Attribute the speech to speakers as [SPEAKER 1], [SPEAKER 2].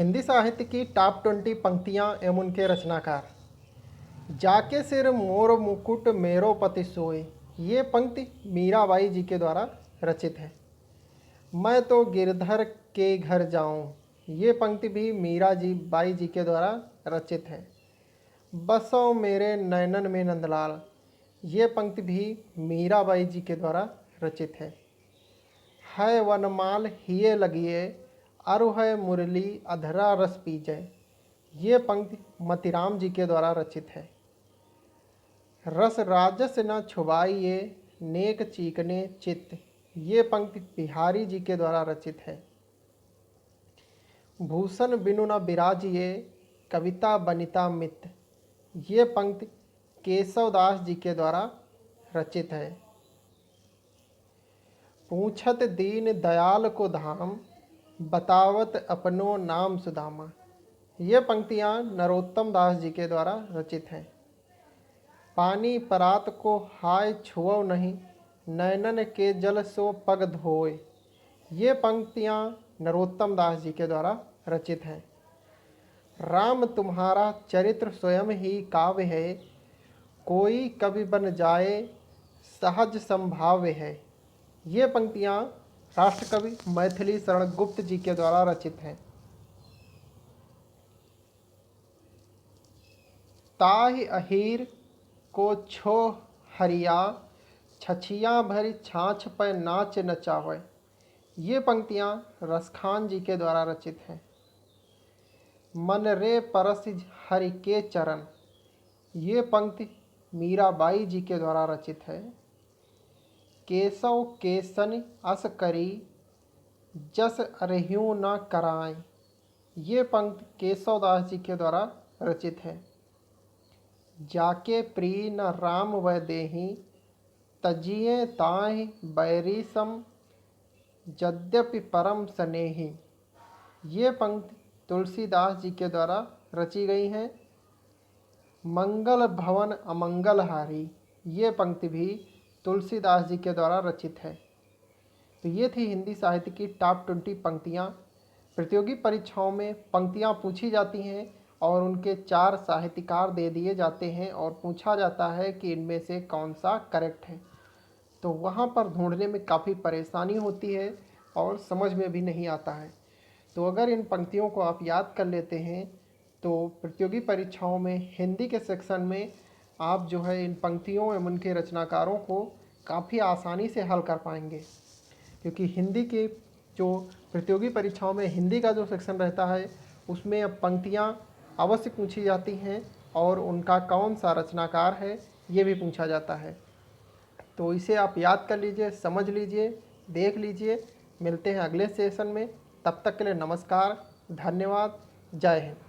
[SPEAKER 1] हिंदी साहित्य की टॉप 20 पंक्तियाँ एवं उनके रचनाकार। जाके सिर मोर मुकुट मेरो पति सोए, ये पंक्ति मीराबाई जी के द्वारा रचित है। मैं तो गिरधर के घर जाऊं, ये पंक्ति भी मीरा जी बाई जी के द्वारा रचित है। बसो मेरे नैनन में नंदलाल, ये पंक्ति भी मीराबाई जी के द्वारा रचित है वनमाल हिये लगिए, अरु है मुरली अधरा रस पीजय, ये पंक्ति मतीराम जी के द्वारा रचित है। रस राजस न छुबाइए, नेक चीकने चित्त, ये पंक्ति बिहारी जी के द्वारा रचित है। भूषण बिनु न बिराजिए, कविता बनिता मित, ये पंक्ति केशवदास जी के द्वारा रचित है। पूछत दीन दयाल को धाम, बतावत अपनो नाम सुदामा, ये पंक्तियाँ नरोत्तम दास जी के द्वारा रचित हैं। पानी परात को हाय छुओ नहीं, नैनन के जल सो पग धोए, ये पंक्तियाँ नरोत्तम दास जी के द्वारा रचित हैं। राम तुम्हारा चरित्र स्वयं ही काव्य है, कोई कवि बन जाए सहज संभाव्य है, ये पंक्तियाँ राष्ट्रकवि मैथिली शरण गुप्त जी के द्वारा रचित हैं। ताहि अहीर को छो हरिया, छछिया भरी छाछ पर नाच नचावे, ये पंक्तियाँ रसखान जी के द्वारा रचित हैं। मन रे परस हरि के चरण, ये पंक्ति मीराबाई जी के द्वारा रचित है। केशव केसन अस करी, जस अरह्यूं न कराय, ये पंक्ति केशवदास जी के द्वारा रचित है। जाके प्रिय न राम व देहि, तजिए ताहि बैरी सम, यद्यपि परम स्नेही, ये पंक्ति तुलसीदास जी के द्वारा रची गई हैं। मंगल भवन अमंगल हारी, ये पंक्ति भी तुलसीदास जी के द्वारा रचित है। तो ये थी हिंदी साहित्य की टॉप 20 पंक्तियाँ। प्रतियोगी परीक्षाओं में पंक्तियाँ पूछी जाती हैं और उनके 4 साहित्यकार दे दिए जाते हैं और पूछा जाता है कि इनमें से कौन सा करेक्ट है। तो वहाँ पर ढूंढने में काफ़ी परेशानी होती है और समझ में भी नहीं आता है। तो अगर इन पंक्तियों को आप याद कर लेते हैं तो प्रतियोगी परीक्षाओं में हिंदी के सेक्शन में आप जो है इन पंक्तियों एवं उनके रचनाकारों को काफ़ी आसानी से हल कर पाएंगे, क्योंकि हिंदी के जो प्रतियोगी परीक्षाओं में हिंदी का जो सेक्शन रहता है उसमें अब पंक्तियाँ अवश्य पूछी जाती हैं और उनका कौन सा रचनाकार है ये भी पूछा जाता है। तो इसे आप याद कर लीजिए, समझ लीजिए, देख लीजिए। मिलते हैं अगले सेशन में, तब तक के लिए नमस्कार, धन्यवाद, जय हिंद।